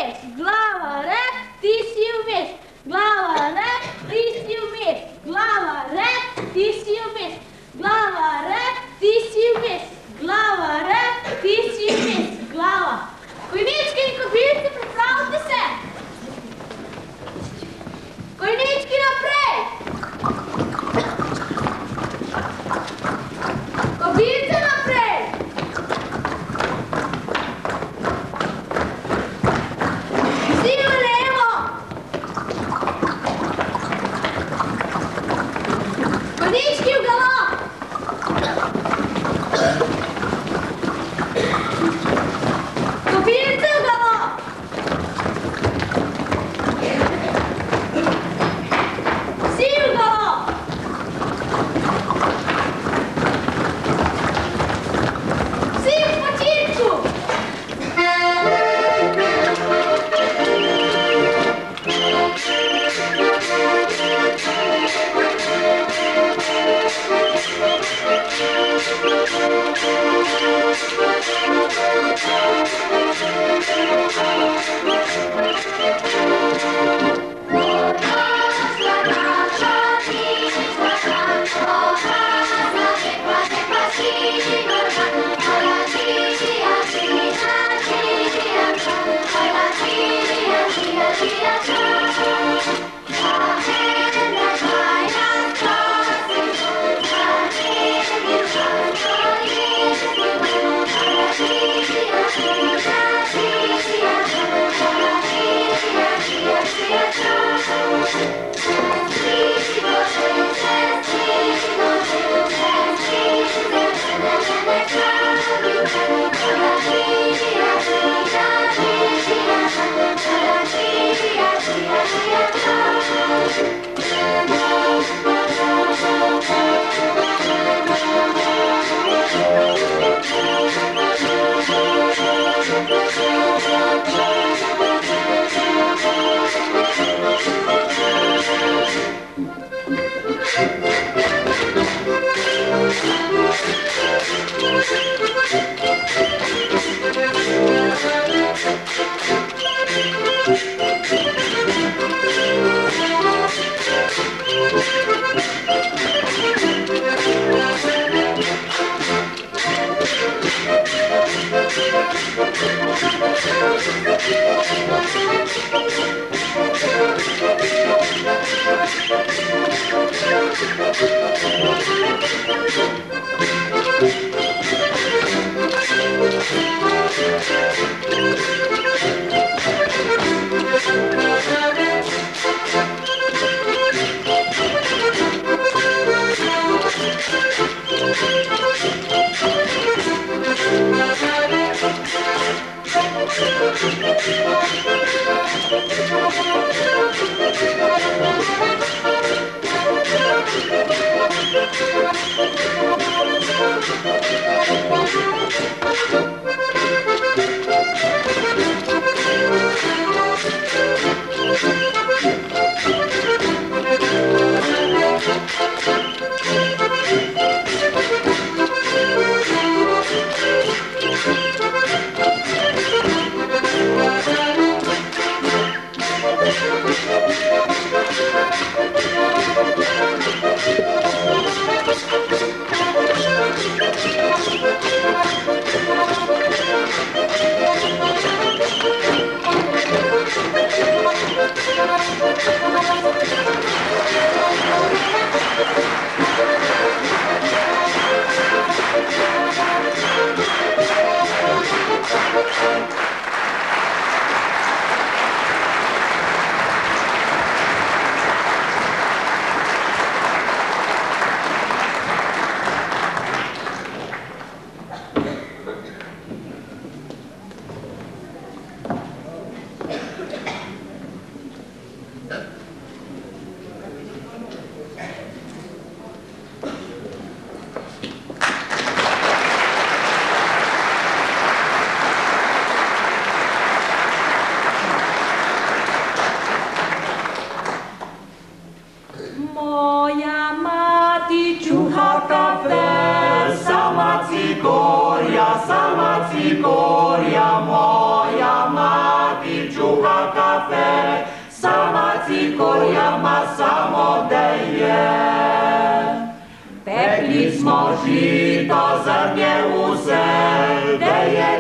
umeš. Glava rep, ti si umeš. Glava rep, ti si umeš. Glava rep, ti si umeš. Glava rep, ti si umeš. Glava rep, ti si umeš. Glava. Konjički i kobiljci, pripravite se. Konjički naprej. Kobiljce naprej. Vsi v levo. Konjički v galop. smo žito zrnje vse, da je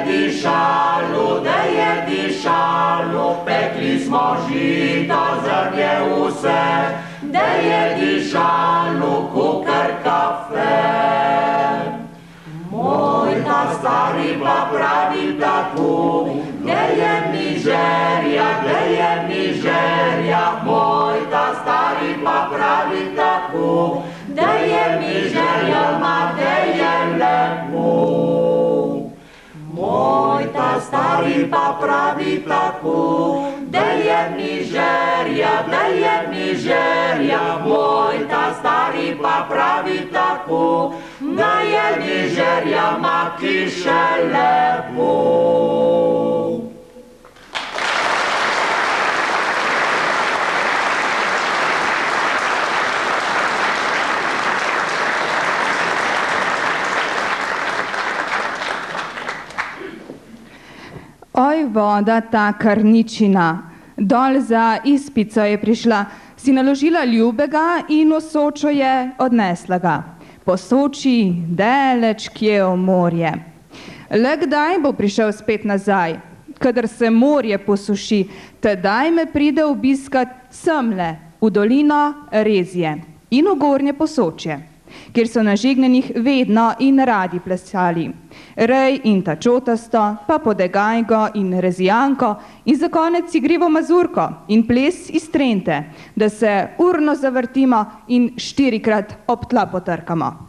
dišalo, pekli smo žito zrnje vse, da je dišalo kukar kafe. Moj ta stari pa pravi tako, da je mižerja, moj ta stari pa pravi tako, da je mižerja, ma da je lepo. Moj ta stari pa pravi tako, da je mižerja, moj ta stari pa pravi tako, da je mižerja, ma ki še lepo. Oj, voda, ta karničina, dol za izpico je prišla, si naložila ljubega in v Sočo je odnesla ga. Po Soči, daleč kje v morje. Le kdaj bo prišel spet nazaj? Kadar se morje posuši, tedaj me pride obiskat semle, v dolino Rezije in v Gornje Posočje, kjer so na žegnjenih vedno in radi plesali. Rej in tačotasto, pa Podegajgo in Rezijanko in za konec igrivo mazurko in ples iz Trente, da se urno zavrtimo in 4-krat ob tla potrkamo.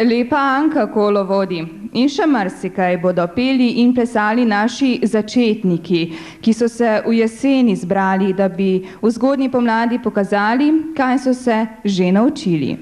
Lepa Anka kolo vodi in še marsikaj bodo peli in plesali naši začetniki, ki so se v jeseni zbrali, da bi v zgodnji pomladi pokazali, kaj so se že naučili.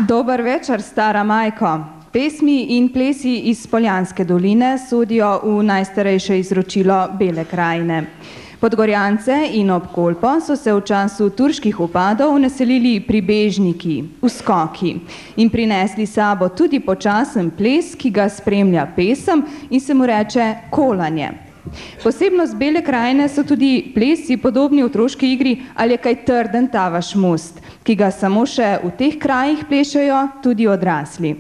Dober večer, stara Majko. Pesmi in plesi iz Poljanske doline sodijo v najstarejše izročilo Bele krajine. Podgorjance in ob Kolpo so se v času turških upadov naselili pribežniki, uskoki in prinesli sabo tudi počasen ples, ki ga spremlja pesem in se mu reče kolanje. Posebnost Bele krajine so tudi plesi podobni otroški igri Ali je kaj trden ta vaš most, ki ga samo še v teh krajih plešejo tudi odrasli.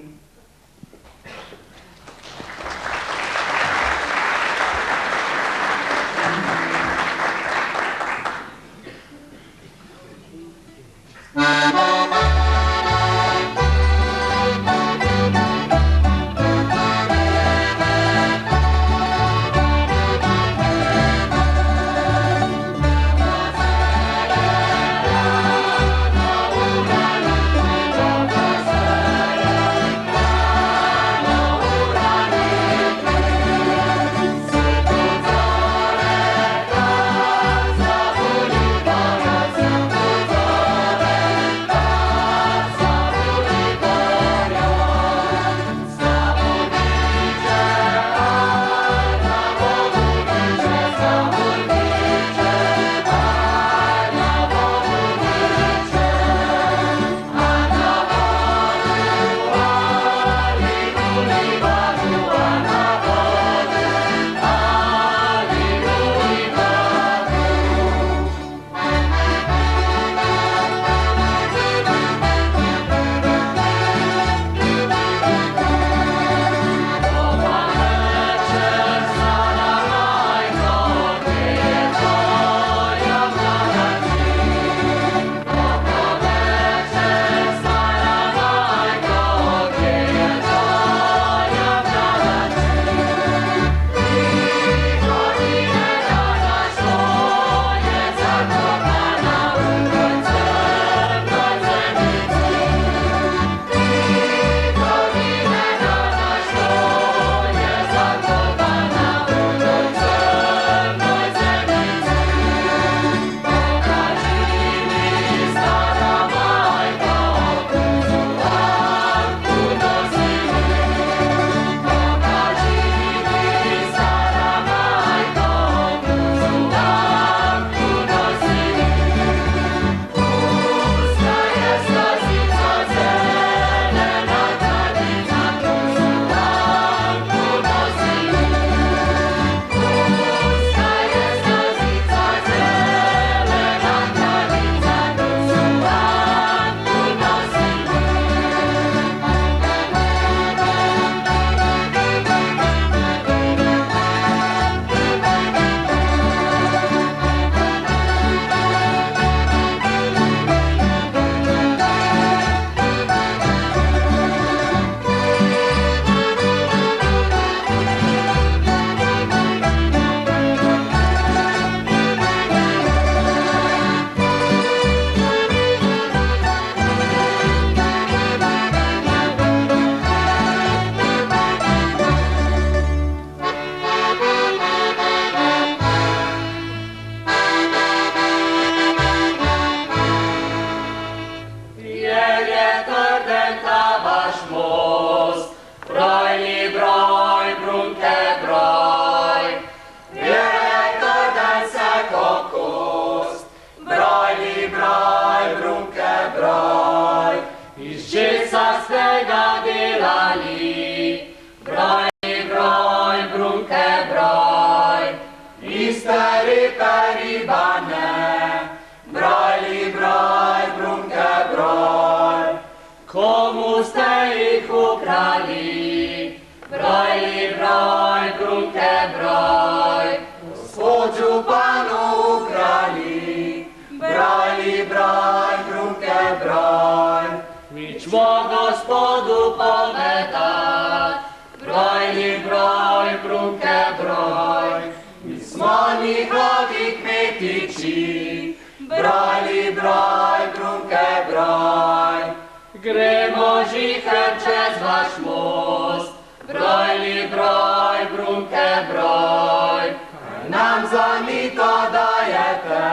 Gremo žiher čez vaš most, brojli broj, brunke broj. Kaj nam za mito dajete,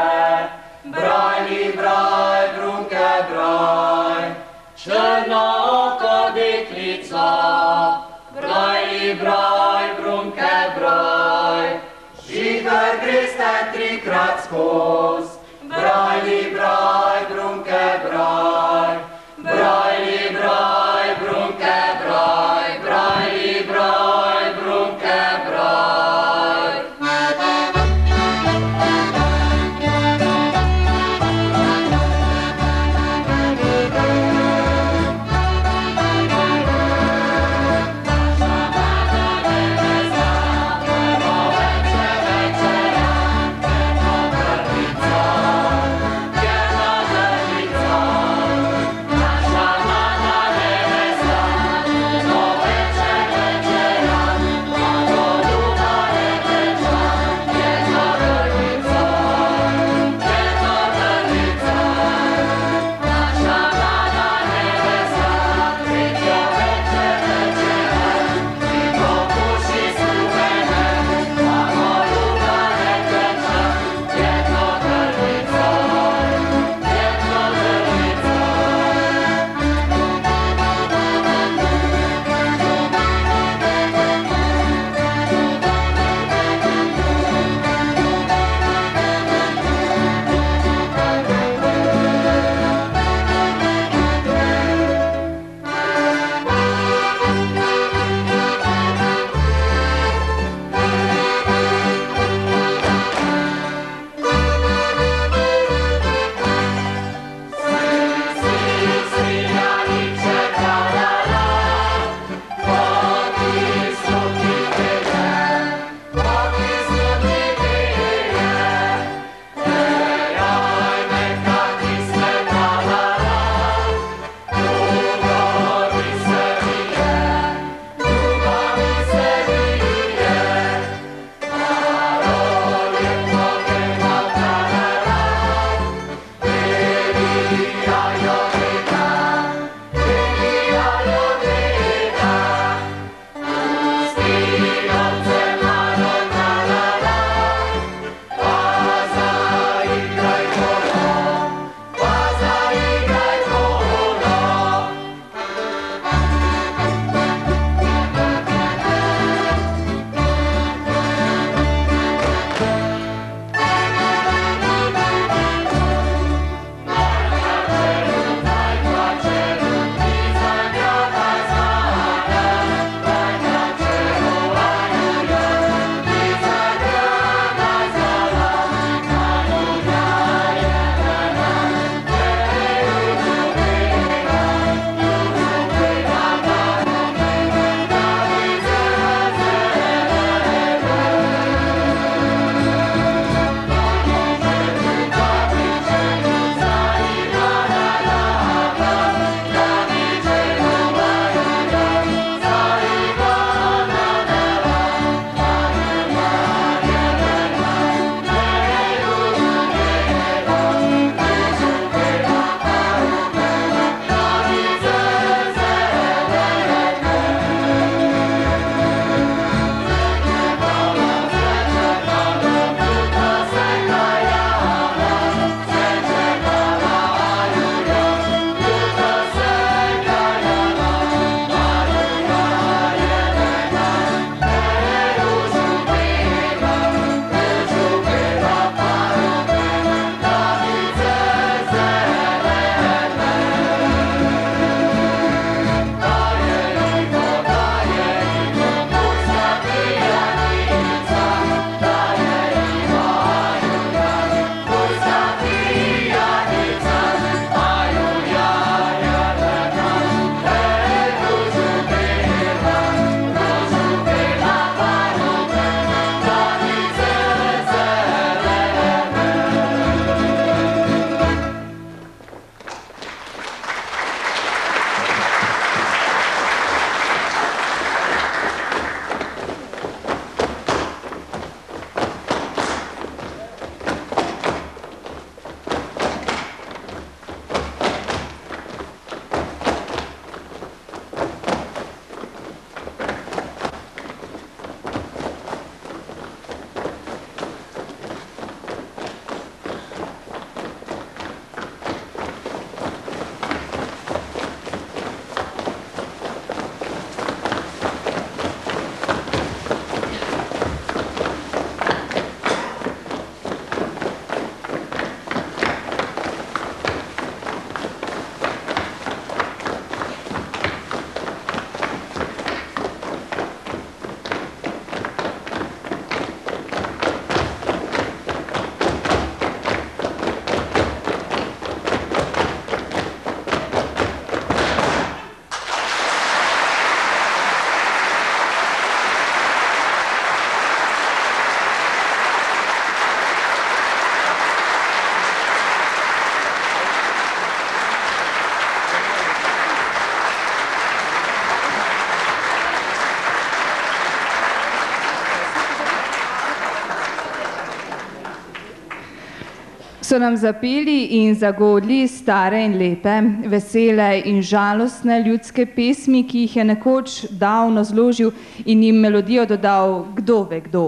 brojli broj, brunke broj. Črno skos. Brajli, braj, brunke, braj. Brajli, braj, brunke, braj. Brajli, braj, brunke, braj. Veče, večeranke, po vrnicah. So nam zapeli in zagodli stare in lepe, vesele in žalostne ljudske pesmi, ki jih je nekoč davno zložil in jim melodijo dodal kdo ve kdo.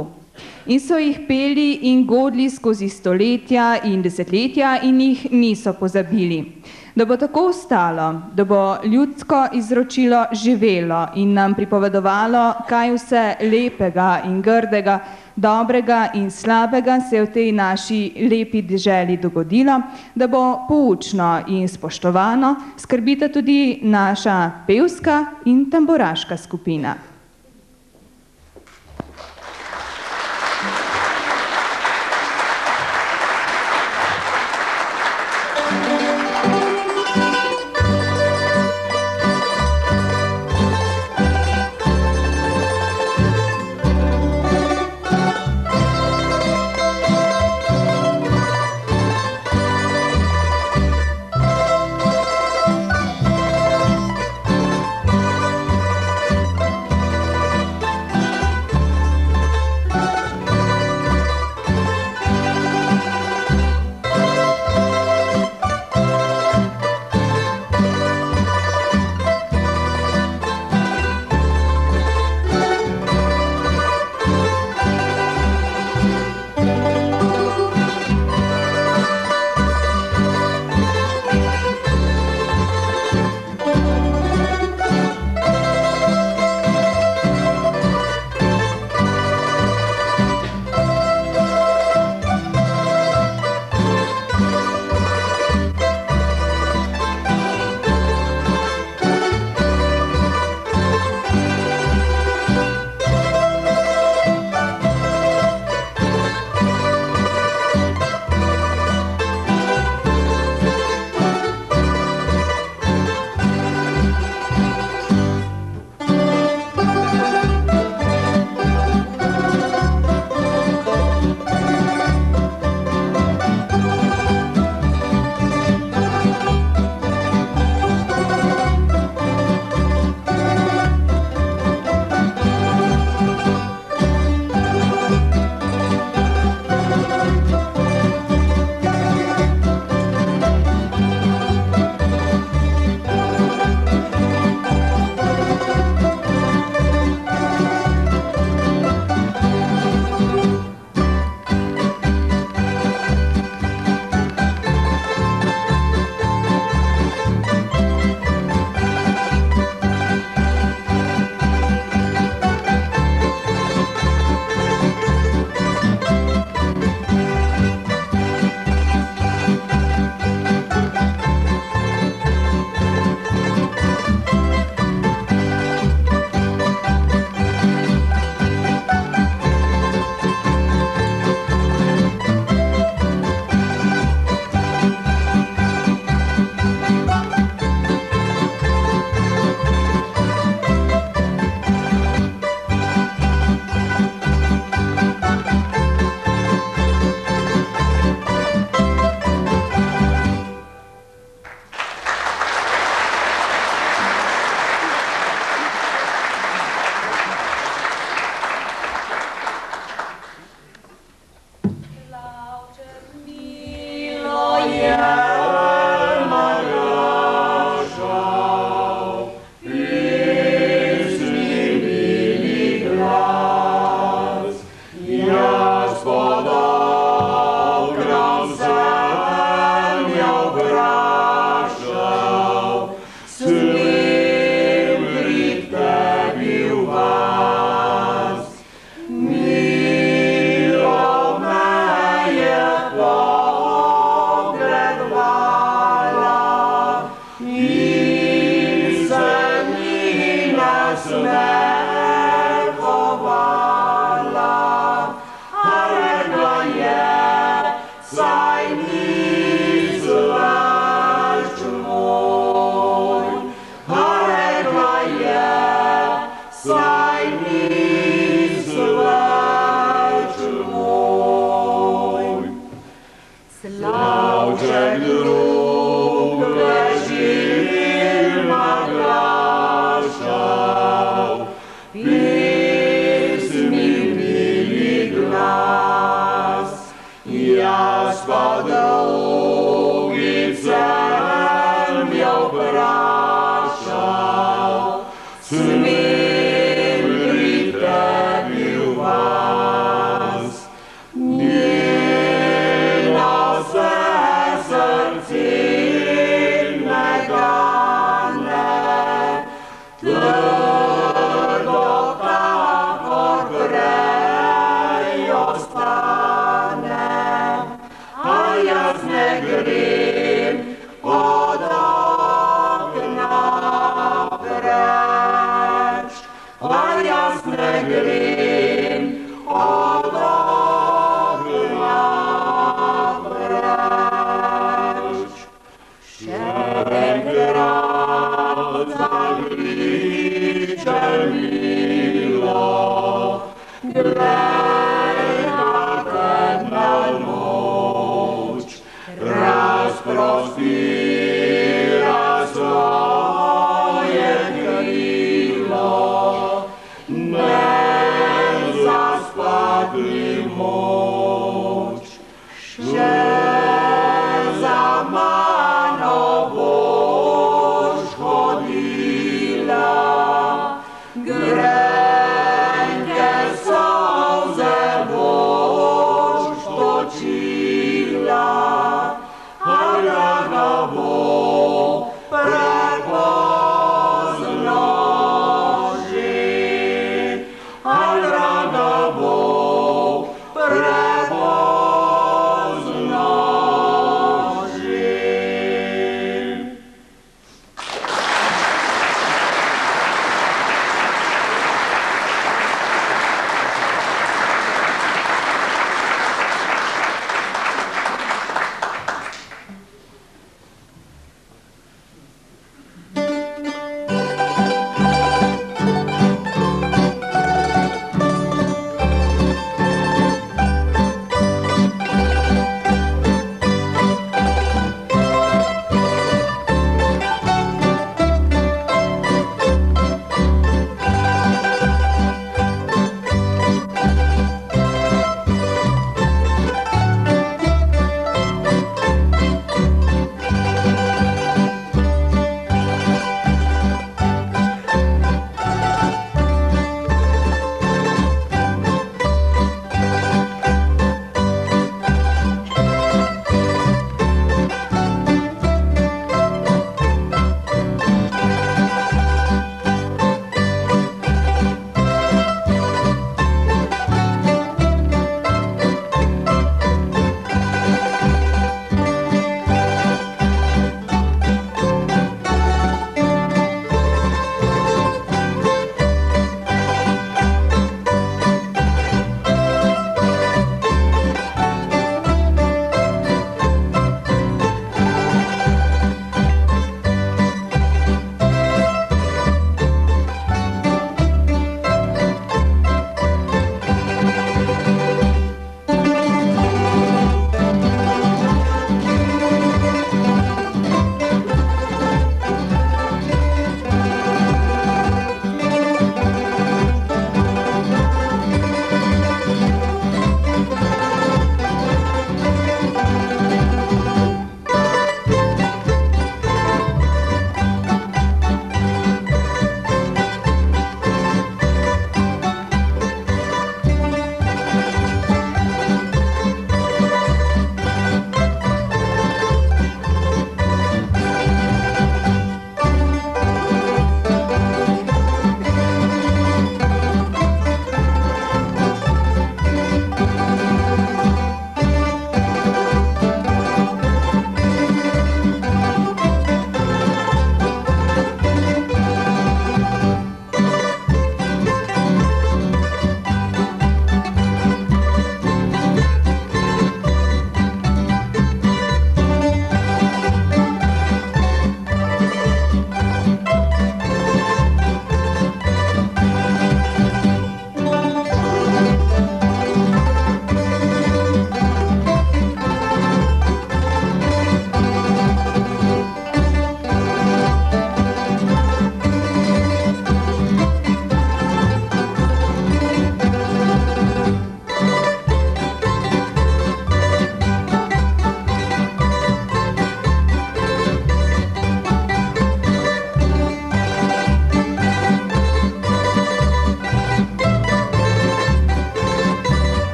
In so jih peli in godli skozi stoletja in desetletja in jih niso pozabili. Da bo tako ostalo, da bo ljudsko izročilo živelo in nam pripovedovalo, kaj vse lepega in grdega, dobrega in slabega se je v tej naši lepi deželi dogodilo, da bo poučno in spoštovano, skrbita tudi naša pevska in tamburaška skupina. Tenkrát zaklíčem milo, gleda temna noč, rozprostira svoje krilo, nezaspadli moč, še za mano boš hodila, grenke solze boš točila, a draga bo prepozno že, a draga bo prepozno že.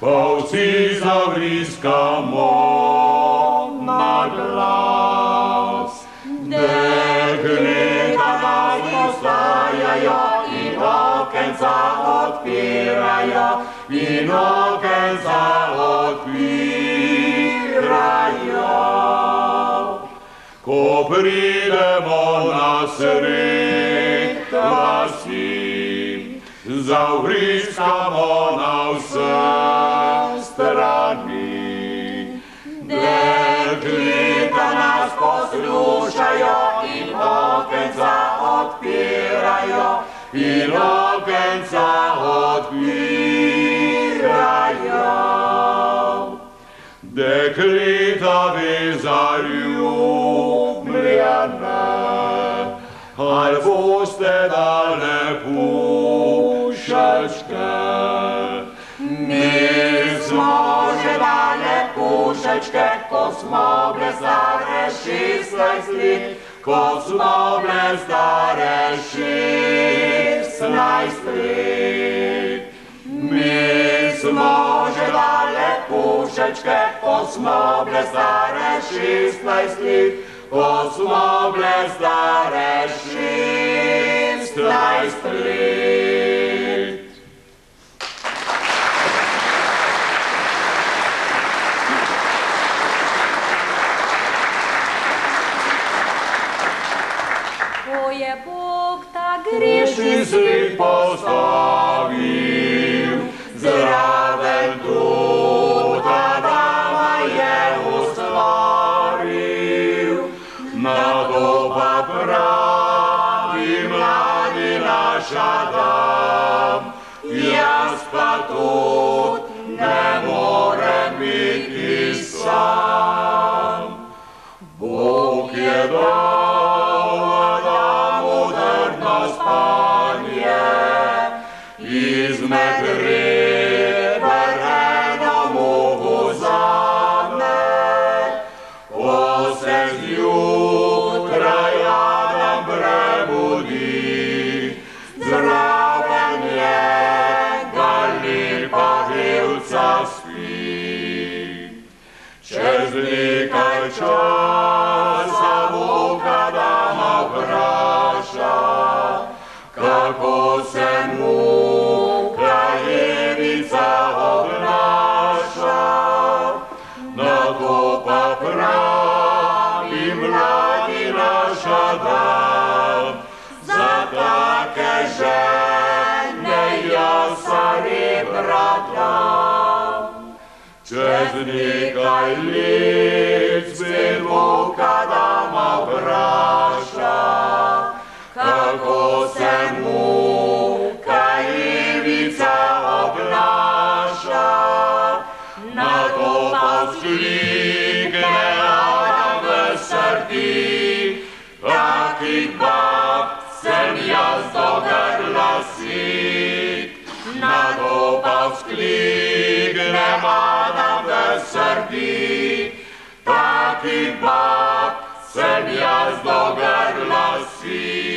Polci zavriskamo na glas. Dekleta nas postajajo in okenca odpirajo in okenca odpirajo. Ko pridemo na sred vasi, zavriskamo na vse strani. Dekleta nas poslušajo in okenca odpirajo, in okenca odpirajo. Dekleta ve zaljubljene, al boste dale pušečke. Mi smo že dale pušečke, ko smo bile stare 16 let, ko smo bile stare 16 let. Mi smo že dale pušečke, ko smo bile stare 16 let, ko smo bile stare 16 let. Ko je Bog ta grešni svet postavil, zraven tudi Adama je ustvaril. Na to pa pravi mladi naš Adam, jaz pa tudi ne morem biti sam. Bog je dal Adamu drdno spanje, izmed reber eno mu vzame. Ko se zjutraj Adam prebudi, zraven njega lepa delca spi. Čez nekaj časa Bog Adama vpraša, kako se mu kraljevica obnaša. Na to pa pravi mladi naš Adam, za take žene jaz ali brata. Čez nekaj let spet Bog Adama vpraša, kako se mu kraljevica obnaša. Na to pa vzklikne Adam v srdi, takih bab sem jaz do grla sit. Na to pa vzklikne Adam v srdi, takih bab sem jaz do grla sit.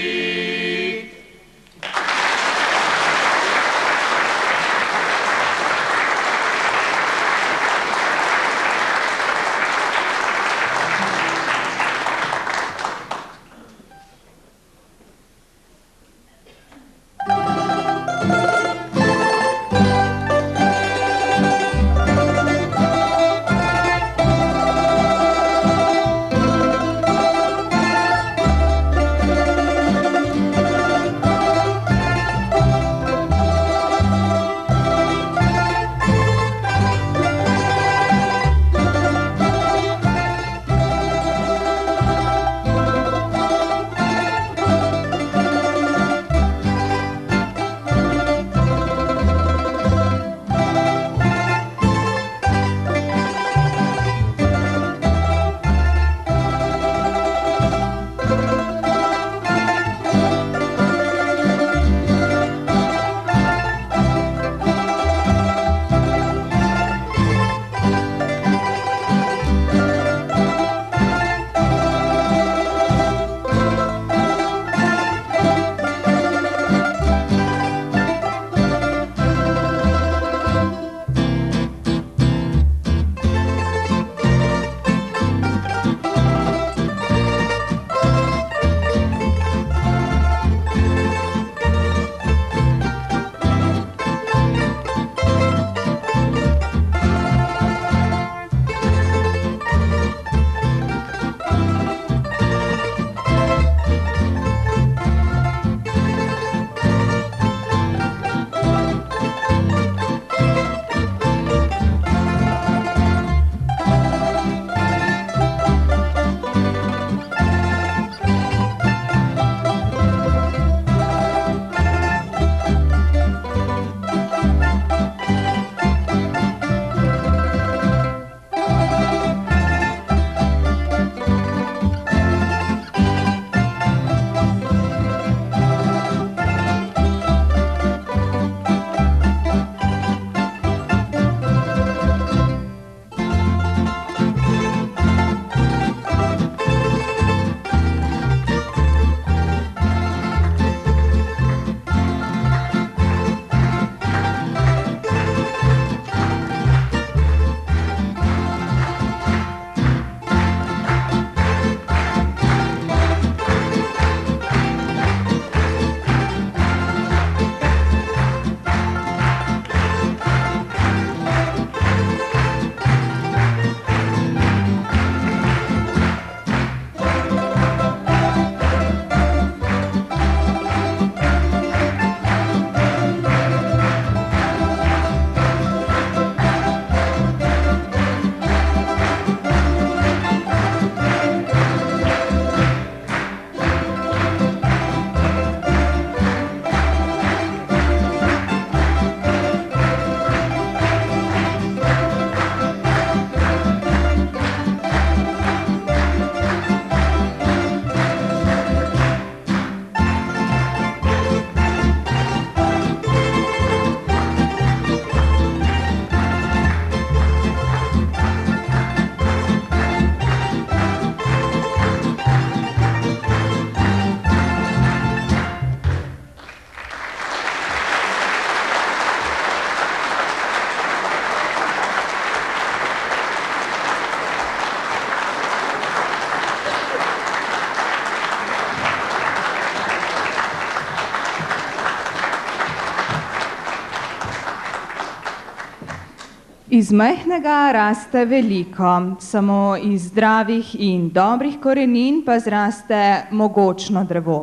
Iz majhnega raste veliko, samo iz zdravih in dobrih korenin pa zraste mogočno drevo.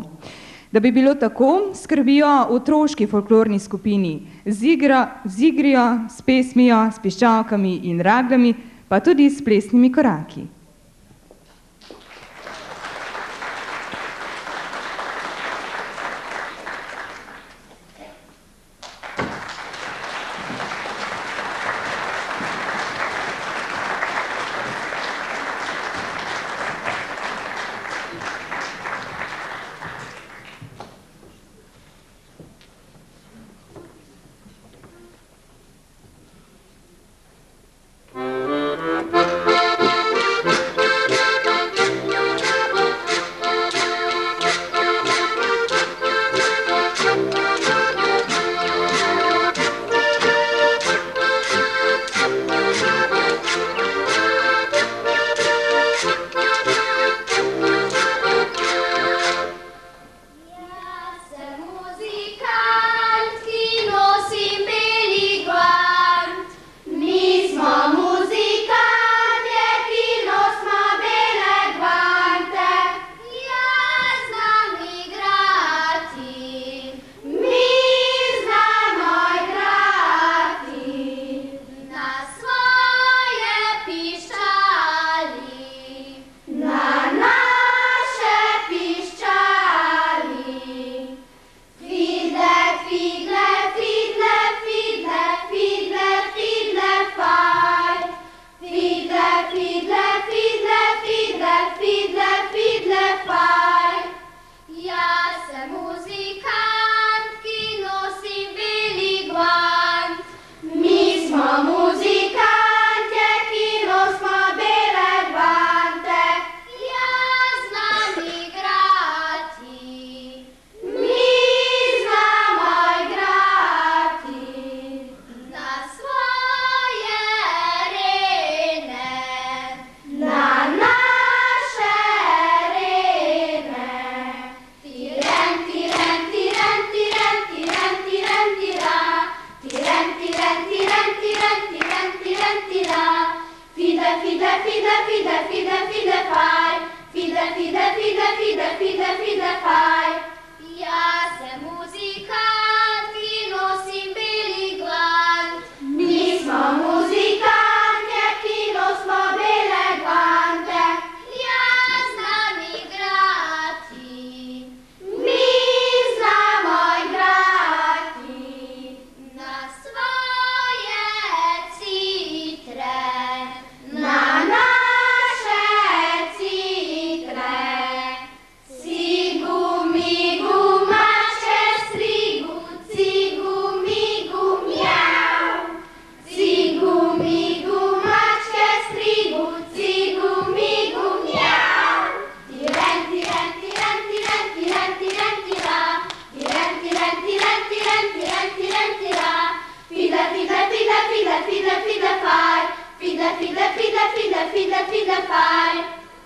Da bi bilo tako, skrbijo v otroški folklorni skupini z igrijo, s pesmijo, s piščalkami in ragljami, pa tudi s plesnimi koraki.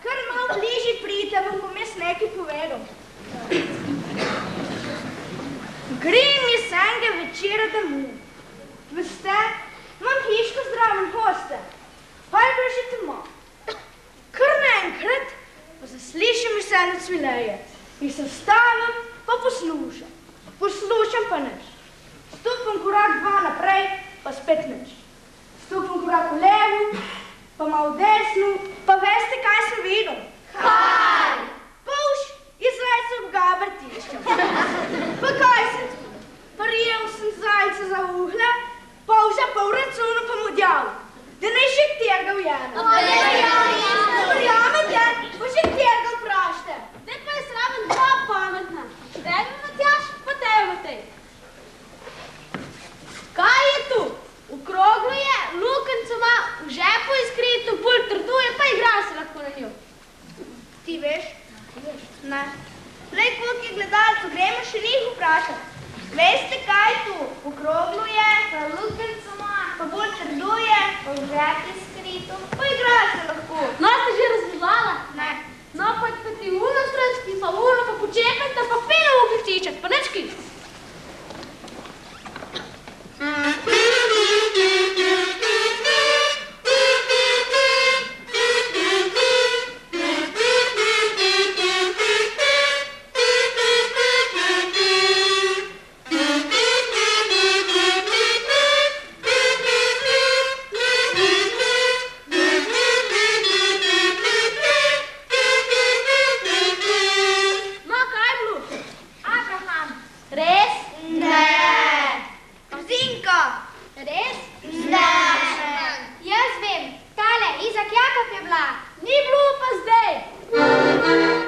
Kar malo bližje pridite, vam bom jaz nekaj povedal. Grem jaz enega večera domov. Veste, imam hiško zraven hoste, pa je bilo že temo. Kar naenkrat pa zaslišim iz ene cvileje in se vstavim pa poslušam. Poslušam pa nič. Stopim korak dva naprej, pa spet nič. Stopim korak v levo, pa malo v desno, pa veste, kaj sem videl? Kaj? Polž je zajcev gaber tiščem. Pa kaj sem? Prijel sem zajca za uhle, polža pa v računu pa mu djal. Da ne še tega ujene. Verjamete, pa še tega vprašte. Zdaj pa je sraven dva pametna. Tebe Matjaž, pa tebe Matej. Kaj je tu? V kroglu je, lukenco ima, v žepu je skrito, bolj trduje, pa igra se lahko na njo. Ti veš? Ne. Lej, koliko je gledalcev, gremo še njih vprašati. Veste, kaj tu? V kroglu je, pa lukenco ima, pa bolj trduje, pa v žepu je skrito, pa igra se lahko. No, ste že razgledala? Ne. No, pa ti uno stranski, pa uno, pa počekajte, pa pelo v gliščičet, pa nečki. ni bilo pa zdaj.